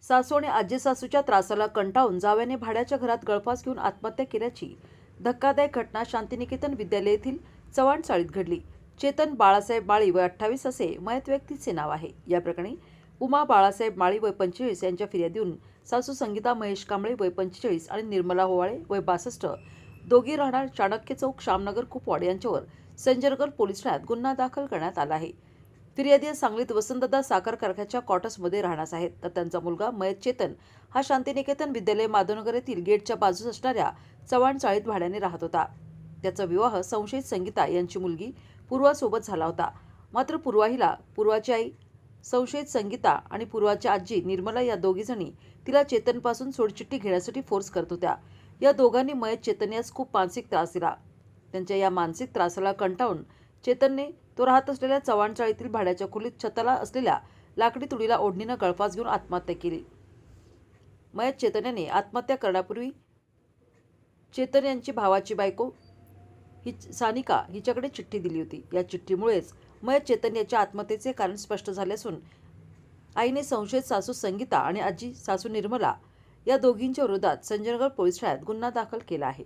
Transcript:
सासू आणि आजी सासूच्या त्रासाला कंटाळून जावयाने भाड्याच्या घरात गळफास घेऊन आत्महत्या केल्याची धक्कादायक घटना शांतिनिकेतन विद्यालय येथील चव्हाण चाळीत घडली. चेतन बाळासाहेब माळी वय 28 असे मयत व्यक्तीचे नाव आहे. या प्रकरणी उमा बाळासाहेब माळी वय 45 यांच्या फिर्यादीवरून सासू संगीता महेश कांबळे वय 45 आणि निर्मला होवाळे वय 62 दोघी राहणार चाणक्य चौक श्यामनगर कुपवाड यांच्यावर संजरगर पोलीस ठाण्यात गुन्हा दाखल करण्यात आला आहे. फिर्यादी सांगलीत वसंतदादा साखर कारखान्याच्या क्वार्टर्समध्ये राहणार आहेत, तर त्यांचा मुलगा मयत चेतन हा शांतिनिकेतन विद्यालय माधवनगर येथील गेटच्या बाजूस असणाऱ्या चव्हाण चाळीत भाड्याने राहत होता. त्याचा विवाह संशयित संगीता यांची मुलगी पूर्वासोबत झाला होता. मात्र पूर्वाची आई संशयित संगीता आणि पूर्वाची आजी निर्मला या दोघीजणी तिला चेतनपासून सोडचिठ्ठी घेण्यासाठी फोर्स करत होत्या. या दोघांनी मयत चेतन यास खूप मानसिक त्रास दिला. त्यांच्या या मानसिक त्रासाला कंटाळून चेतनने तो राहत असलेल्या चव्हाण चाळीतील भाड्याच्या खोलीत छताला असलेल्या लाकडी तुळीला ओढणीनं गळफास घेऊन आत्महत्या केली. मयत चेतन याने आत्महत्या करण्यापूर्वी चेतन यांची भावाची बायको सानिका हिच्याकडे चिठ्ठी दिली होती. या चिठ्ठीमुळेच मयत चेतन याच्या आत्महत्येचे कारण स्पष्ट झाले असून आईने संशयित सासू संगीता आणि आजी सासू निर्मला या दोघींच्या विरोधात संजयनगर पोलीस ठाण्यात गुन्हा दाखल केला आहे.